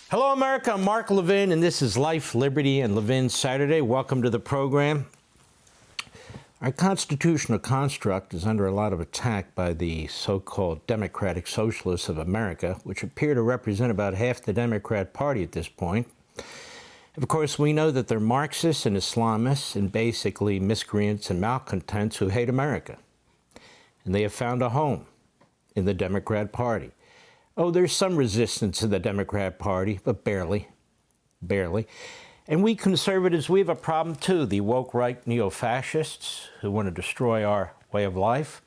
Hello, America. I'm Mark Levin, and this is Life, Liberty, and Levin Saturday. Welcome to the program. Our constitutional construct is under a lot of attack by the so-called democratic socialists of America, which appear to represent about half the Democrat Party at this point. Of course, we know that they're Marxists and Islamists and basically miscreants and malcontents who hate America. And they have found a home in the Democrat Party. Oh, there's some resistance in the Democrat Party, but barely. And we conservatives, we have a problem too. The woke right neo-fascists who want to destroy our way of life,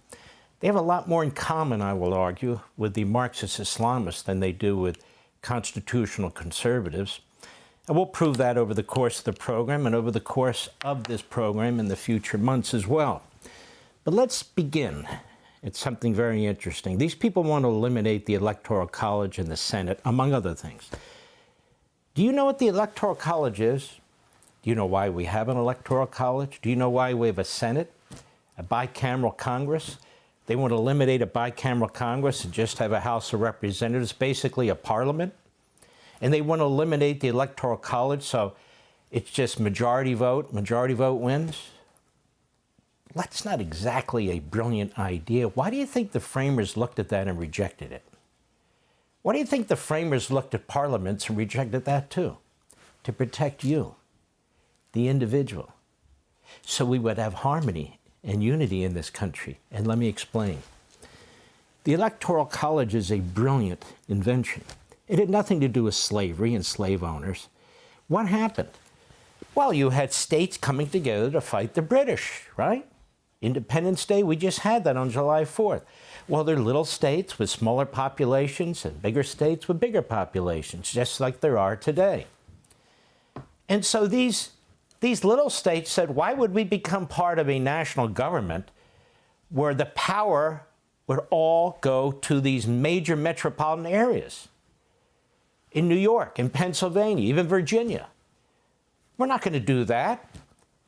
they have a lot more in common, I will argue, with the Marxist Islamists than they do with constitutional conservatives. And we'll prove that over the course of the program and over the course of this program in the future months as well. But let's begin. It's something very interesting. These people want to eliminate the Electoral College and the Senate, among other things. Do you know what the Electoral College is? Do you know why we have an Electoral College? Do you know why we have a Senate, a bicameral Congress? They want to eliminate a bicameral Congress and just have a House of Representatives, basically a parliament. And they want to eliminate the Electoral College, so it's just majority vote wins. That's not exactly a brilliant idea. Why do you think the framers looked at that and rejected it? Why do you think the framers looked at parliaments and rejected that too? To protect you, the individual. So we would have harmony and unity in this country. And let me explain. The Electoral College is a brilliant invention. It had nothing to do with slavery and slave owners. What happened? Well, you had states coming together to fight the British, right? Independence Day, we just had that on July 4th. Well, they're little states with smaller populations and bigger states with bigger populations, just like there are today. And so these little states said, why would we become part of a national government where the power would all go to these major metropolitan areas? In New York, in Pennsylvania, even Virginia. We're not going to do that.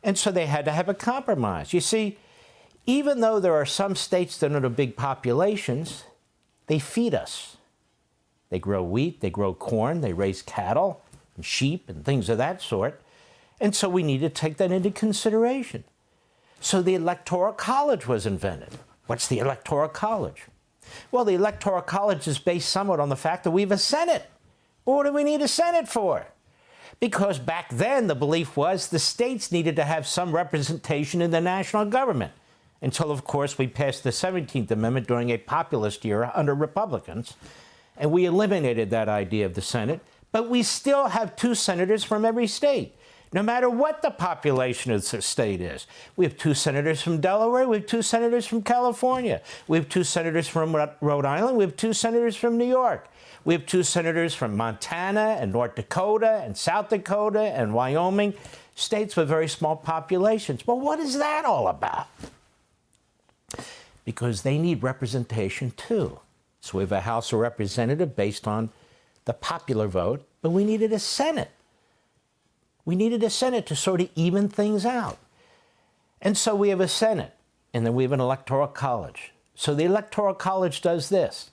And so they had to have a compromise. You see, even though there are some states that are big populations, they feed us. They grow wheat, they grow corn, they raise cattle and sheep and things of that sort. And so we need to take that into consideration. So the Electoral College was invented. What's the Electoral College? Well, the Electoral College is based somewhat on the fact that we have a Senate. Well, what do we need a Senate for? Because back then the belief was the states needed to have some representation in the national government. Until, of course, we passed the 17th Amendment during a populist era under Republicans, and we eliminated that idea of the Senate, but we still have 2 senators from every state, no matter what the population of the state is. We have 2 senators from Delaware, we have 2 senators from California, we have 2 senators from Rhode Island, we have 2 senators from New York, we have 2 senators from Montana and North Dakota and South Dakota and Wyoming, states with very small populations. But what is that all about? Because they need representation too. So we have a House of Representatives based on the popular vote, but we needed a Senate. We needed a Senate to sort of even things out. And so we have a Senate, and then we have an Electoral College. So the Electoral College does this.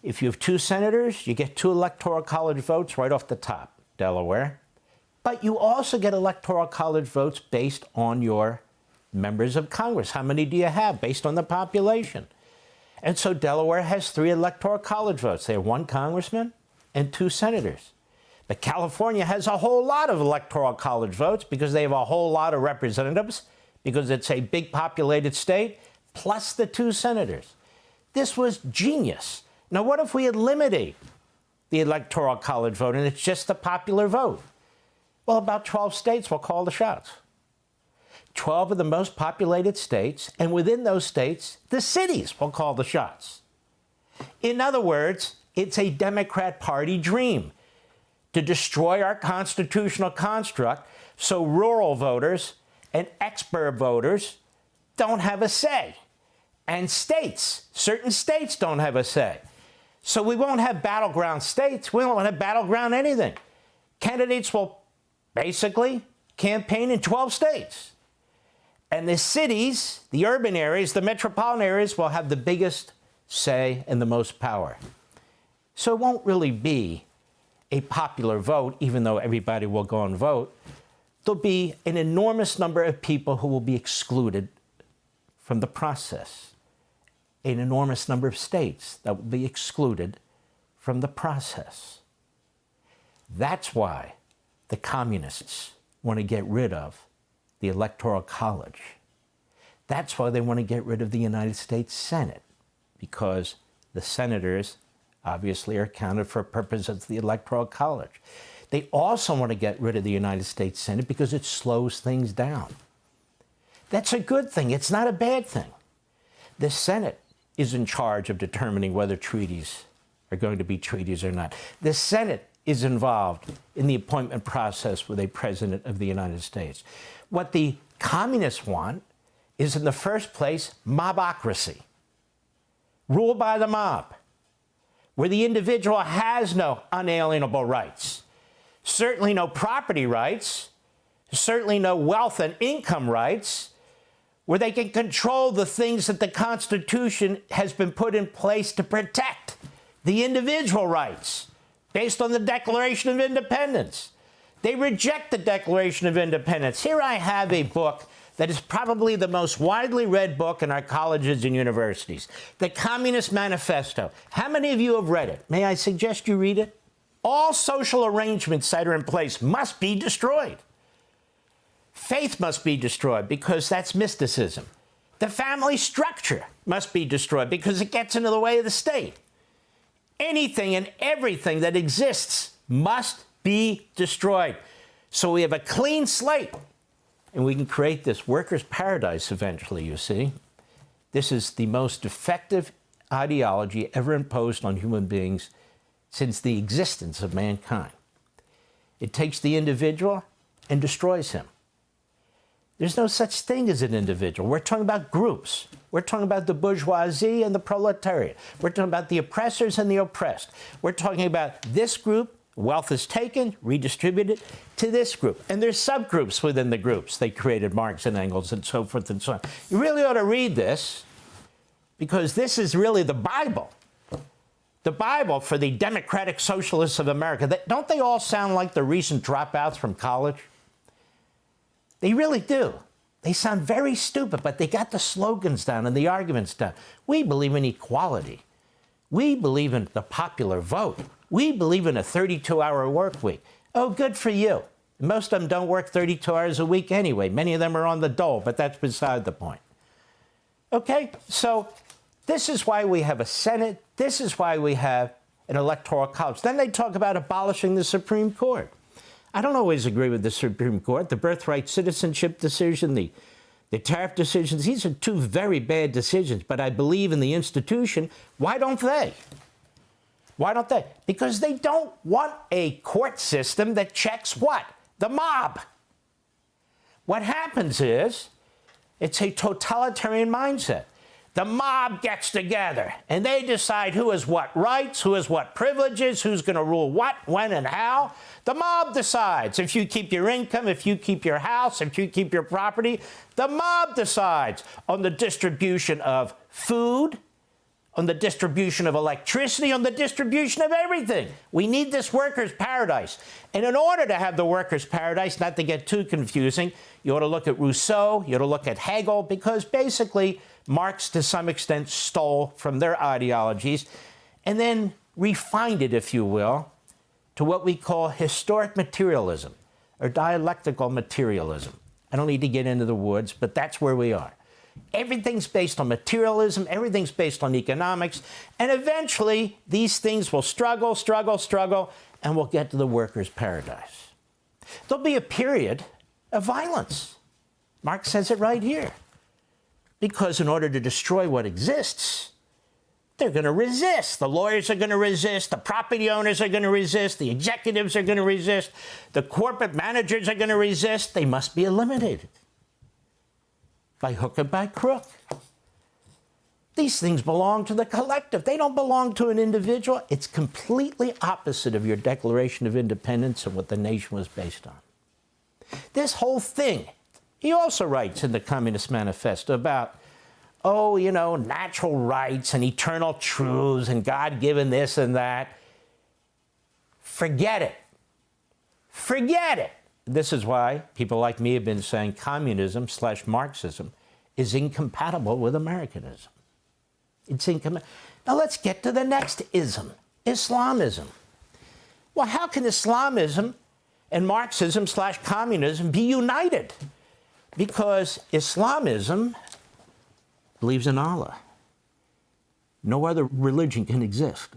If you have 2 senators, you get 2 Electoral College votes right off the top, Delaware. But you also get Electoral College votes based on your members of Congress. How many do you have based on the population? And so Delaware has 3 Electoral College votes. They have 1 congressman and 2 senators. But California has a whole lot of Electoral College votes because they have a whole lot of representatives, because it's a big populated state, plus the 2 senators. This was genius. Now, what if we eliminate the Electoral College vote and it's just the popular vote? Well, about 12 states will call the shots. 12 of the most populated states, and within those states, the cities will call the shots. In other words, it's a Democrat Party dream to destroy our constitutional construct so rural voters and expert voters don't have a say. And states, certain states don't have a say. So we won't have battleground states. We won't have battleground anything. Candidates will basically campaign in 12 states. And the cities, the urban areas, the metropolitan areas will have the biggest say and the most power. So it won't really be a popular vote, even though everybody will go and vote, there'll be an enormous number of people who will be excluded from the process. An enormous number of states that will be excluded from the process. That's why the communists want to get rid of the Electoral College. That's why they want to get rid of the United States Senate, because the senators obviously are counted for purposes of the Electoral College. They also want to get rid of the United States Senate because it slows things down. That's a good thing. It's not a bad thing. The Senate is in charge of determining whether treaties are going to be treaties or not. The Senate is involved in the appointment process with a president of the United States. What the communists want is, in the first place, mob-ocracy. Rule by the mob, where the individual has no unalienable rights, certainly no property rights, certainly no wealth and income rights, where they can control the things that the Constitution has been put in place to protect, the individual rights, based on the Declaration of Independence. They reject the Declaration of Independence. Here I have a book that is probably the most widely read book in our colleges and universities, the Communist Manifesto. How many of you have read it? May I suggest you read it? All social arrangements that are in place must be destroyed. Faith must be destroyed because that's mysticism. The family structure must be destroyed because it gets into the way of the state. Anything and everything that exists must be destroyed. So we have a clean slate, and we can create this workers' paradise eventually, you see. This is the most effective ideology ever imposed on human beings since the existence of mankind. It takes the individual and destroys him. There's no such thing as an individual. We're talking about groups. We're talking about the bourgeoisie and the proletariat. We're talking about the oppressors and the oppressed. We're talking about this group, wealth is taken, redistributed to this group. And there's subgroups within the groups. They created Marx and Engels and so forth and so on. You really ought to read this, because this is really the Bible. The Bible for the democratic socialists of America. Don't they all sound like the recent dropouts from college? They really do. They sound very stupid, but they got the slogans down and the arguments down. We believe in equality. We believe in the popular vote. We believe in a 32-hour work week. Oh, good for you. Most of them don't work 32 hours a week anyway. Many of them are on the dole, but that's beside the point. Okay, so this is why we have a Senate. This is why we have an Electoral College. Then they talk about abolishing the Supreme Court. I don't always agree with the Supreme Court. The birthright citizenship decision, the tariff decisions, these are two very bad decisions, but I believe in the institution. Why don't they? Why don't they? Because they don't want a court system that checks what? The mob. What happens is, it's a totalitarian mindset. The mob gets together, and they decide who has what rights, who has what privileges, who's going to rule what, when, and how. The mob decides. If you keep your income, if you keep your house, if you keep your property, the mob decides on the distribution of food, on the distribution of electricity, on the distribution of everything. We need this workers' paradise. And in order to have the workers' paradise, not to get too confusing, you ought to look at Rousseau, you ought to look at Hegel, because basically Marx, to some extent, stole from their ideologies and then refined it, if you will, to what we call historic materialism or dialectical materialism. I don't need to get into the woods, but that's where we are. Everything's based on materialism, everything's based on economics, and eventually these things will struggle, and we'll get to the workers' paradise. There'll be a period of violence. Marx says it right here. Because in order to destroy what exists, they're going to resist. The lawyers are going to resist. The property owners are going to resist. The executives are going to resist. The corporate managers are going to resist. They must be eliminated by hook and by crook. These things belong to the collective. They don't belong to an individual. It's completely opposite of your Declaration of Independence and what the nation was based on. This whole thing, he also writes in the Communist Manifesto about, oh, you know, natural rights and eternal truths and God-given this and that. Forget it. Forget it. This is why people like me have been saying communism/Marxism is incompatible with Americanism. It's incompatible. Now let's get to the next ism, Islamism. Well, how can Islamism and Marxism/communism be united? Because Islamism believes in Allah. No other religion can exist.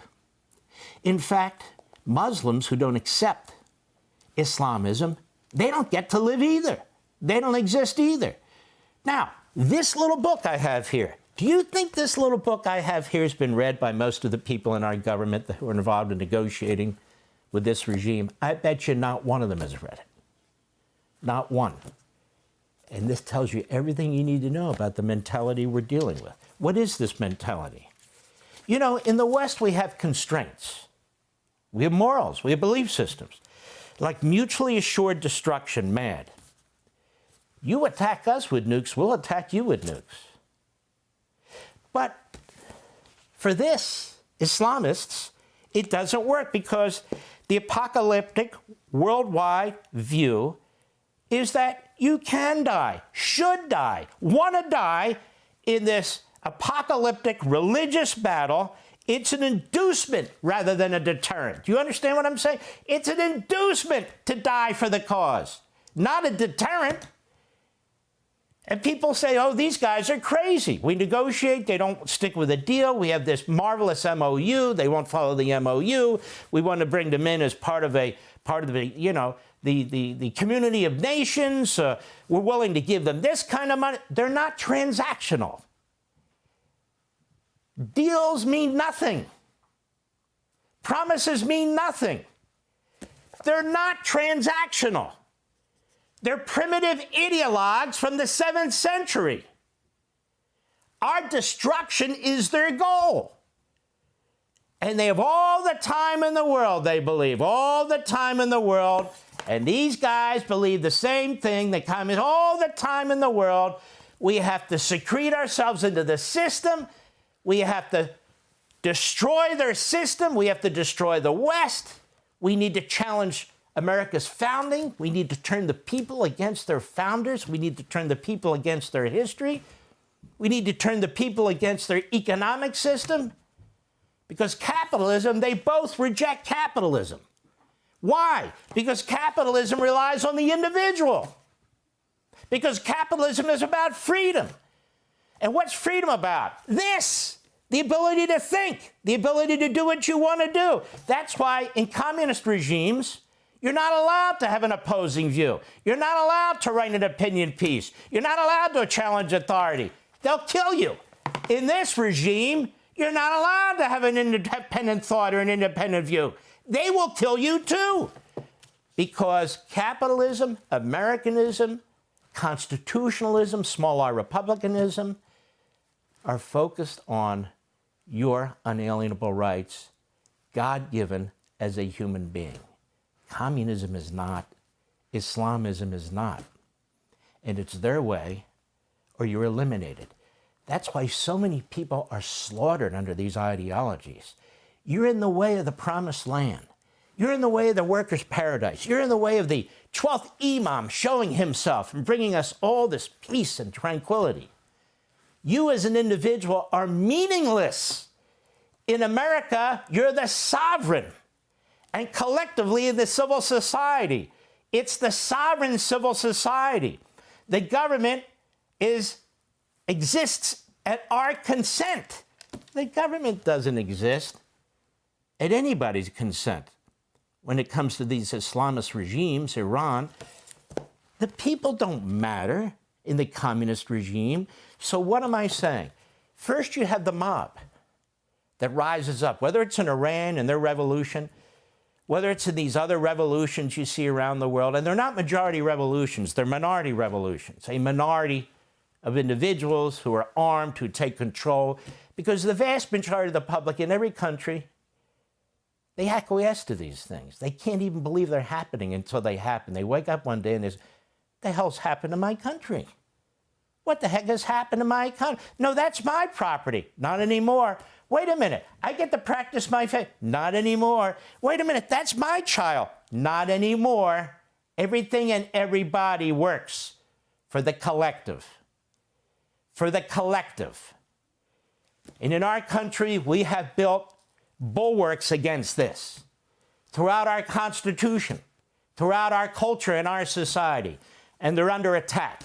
In fact, Muslims who don't accept Islamism, they don't get to live either. They don't exist either. Now, this little book I have here, do you think this little book I have here has been read by most of the people in our government who are involved in negotiating with this regime? I bet you not one of them has read it. Not one. And this tells you everything you need to know about the mentality we're dealing with. What is this mentality? You know, in the West, we have constraints. We have morals. We have belief systems. Like mutually assured destruction, MAD. You attack us with nukes, we'll attack you with nukes. But for this, Islamists, it doesn't work because the apocalyptic worldwide view is that you can die, should die, want to die in this apocalyptic religious battle. It's an inducement rather than a deterrent. Do you understand what I'm saying? It's an inducement to die for the cause, not a deterrent. And people say, oh, these guys are crazy. We negotiate, they don't stick with a deal. We have this marvelous MOU, they won't follow the MOU. We want to bring them in as part of the community of nations. We're willing to give them this kind of money. They're not transactional. Deals mean nothing. Promises mean nothing. They're not transactional. They're primitive ideologues from the 7th century. Our destruction is their goal. And they have all the time in the world, they believe, all the time in the world. And these guys believe the same thing. They come in all the time in the world. We have to secrete ourselves into the system. We have to destroy their system. We have to destroy the West. We need to challenge America's founding. We need to turn the people against their founders. We need to turn the people against their history. We need to turn the people against their economic system. Because capitalism, they both reject capitalism. Why? Because capitalism relies on the individual. Because capitalism is about freedom. And what's freedom about? This, the ability to think, the ability to do what you want to do. That's why in communist regimes, you're not allowed to have an opposing view. You're not allowed to write an opinion piece. You're not allowed to challenge authority. They'll kill you. In this regime, you're not allowed to have an independent thought or an independent view. They will kill you too. Because capitalism, Americanism, constitutionalism, small r republicanism, are focused on your unalienable rights, God-given as a human being. Communism is not. Islamism is not. And it's their way, or you're eliminated. That's why so many people are slaughtered under these ideologies. You're in the way of the promised land. You're in the way of the workers' paradise. You're in the way of the 12th Imam showing himself and bringing us all this peace and tranquility. You as an individual are meaningless. In America, you're the sovereign. And collectively in the civil society, it's the sovereign civil society. The government exists at our consent. The government doesn't exist at anybody's consent. When it comes to these Islamist regimes, Iran, the people don't matter in the communist regime. So what am I saying? First, you have the mob that rises up, whether it's in Iran and their revolution, whether it's in these other revolutions you see around the world, and they're not majority revolutions, they're minority revolutions, a minority of individuals who are armed, who take control, because the vast majority of the public in every country, they acquiesce to these things. They can't even believe they're happening until they happen. They wake up one day and there's, what the hell's happened to my country? What the heck has happened to my country? No, that's my property. Not anymore. Wait a minute, I get to practice my faith. Not anymore. Wait a minute, that's my child. Not anymore. Everything and everybody works for the collective. For the collective. And in our country, we have built bulwarks against this throughout our Constitution, throughout our culture and our society, and they're under attack.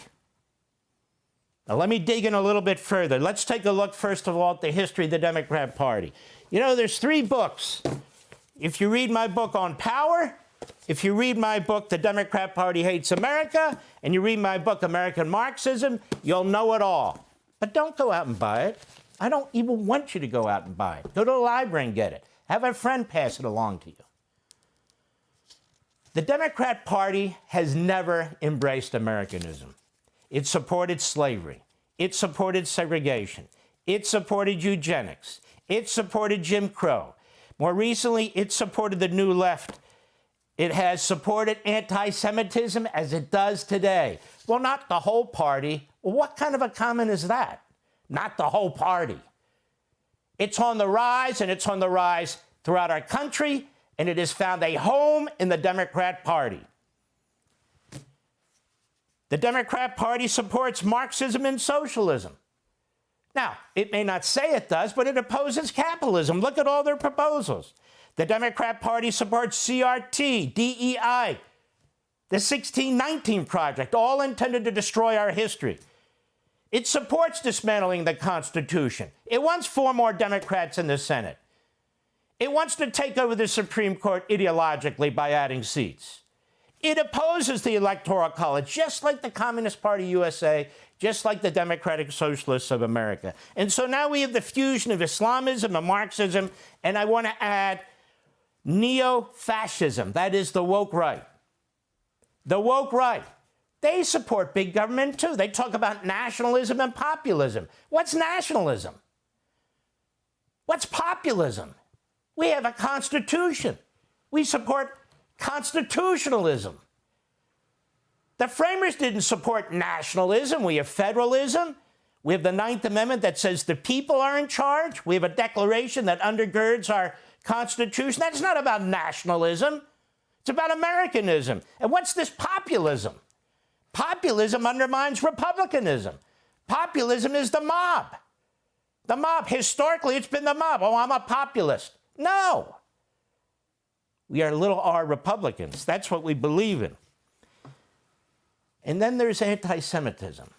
Now, let me dig in a little bit further. Let's take a look, first of all, at the history of the Democrat Party. You know, there's 3 books. If you read my book on power, if you read my book, The Democrat Party Hates America, and you read my book, American Marxism, you'll know it all. But don't go out and buy it. I don't even want you to go out and buy it. Go to the library and get it. Have a friend pass it along to you. The Democrat Party has never embraced Americanism. It supported slavery. It supported segregation. It supported eugenics. It supported Jim Crow. More recently, it supported the New Left. It has supported anti-Semitism as it does today. Well, not the whole party. Well, what kind of a comment is that? Not the whole party. It's on the rise, and it's on the rise throughout our country, and it has found a home in the Democrat Party. The Democrat Party supports Marxism and socialism. Now, it may not say it does, but it opposes capitalism. Look at all their proposals. The Democrat Party supports CRT, DEI, the 1619 Project, all intended to destroy our history. It supports dismantling the Constitution. It wants 4 more Democrats in the Senate. It wants to take over the Supreme Court ideologically by adding seats. It opposes the Electoral College, just like the Communist Party USA, just like the Democratic Socialists of America. And so now we have the fusion of Islamism and Marxism, and I want to add neo-fascism. That is the woke right. The woke right. They support big government, too. They talk about nationalism and populism. What's nationalism? What's populism? We have a constitution. We support constitutionalism. The framers didn't support nationalism. We have federalism. We have the 9th Amendment that says the people are in charge. We have a declaration that undergirds our Constitution. That's not about nationalism. It's about Americanism. And what's this populism? Populism undermines republicanism. Populism is the mob. The mob, historically, it's been the mob. Oh, I'm a populist. No. We are little r Republicans. That's what we believe in. And then there's anti-Semitism.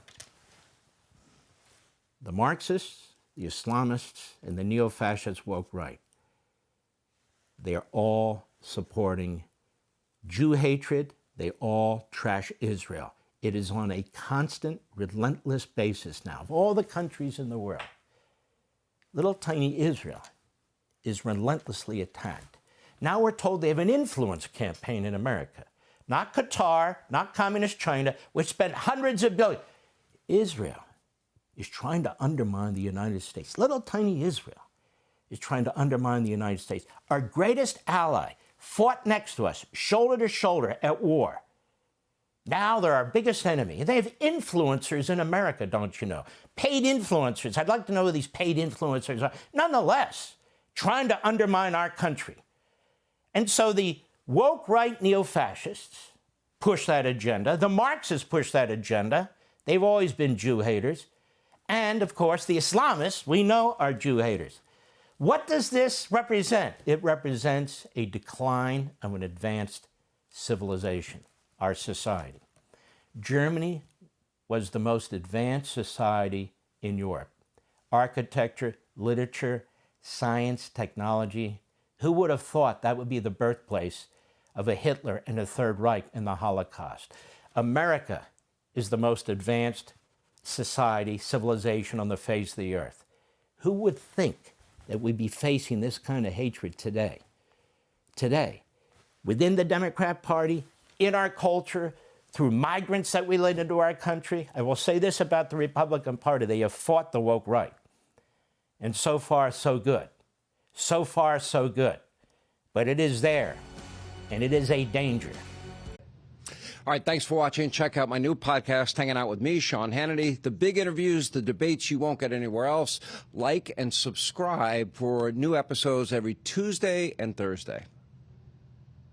The Marxists, the Islamists, and the neo-fascist woke right. They are all supporting Jew hatred. They all trash Israel. It is on a constant, relentless basis now. Of all the countries in the world, little tiny Israel is relentlessly attacked. Now we're told they have an influence campaign in America. Not Qatar, not Communist China, which spent hundreds of billions. Israel is trying to undermine the United States. Little tiny Israel is trying to undermine the United States. Our greatest ally fought next to us, shoulder to shoulder at war. Now they're our biggest enemy. They have influencers in America, don't you know? Paid influencers. I'd like to know who these paid influencers are. Nonetheless, trying to undermine our country. And so the woke right neo-fascists push that agenda. The Marxists push that agenda. They've always been Jew haters. And, of course, the Islamists, we know, are Jew haters. What does this represent? It represents a decline of an advanced civilization, our society. Germany was the most advanced society in Europe. Architecture, literature, science, technology. Who would have thought that would be the birthplace of a Hitler and a Third Reich in the Holocaust? America is the most advanced society, civilization on the face of the earth. Who would think that we'd be facing this kind of hatred today? Today, within the Democrat Party, in our culture, through migrants that we let into our country. I will say this about the Republican Party. They have fought the woke right. And so far, so good. So far, so good. But it is there, and it is a danger. All right, thanks for watching. Check out my new podcast, Hanging Out with me, Sean Hannity. The big interviews, the debates you won't get anywhere else. Like and subscribe for new episodes every Tuesday and Thursday.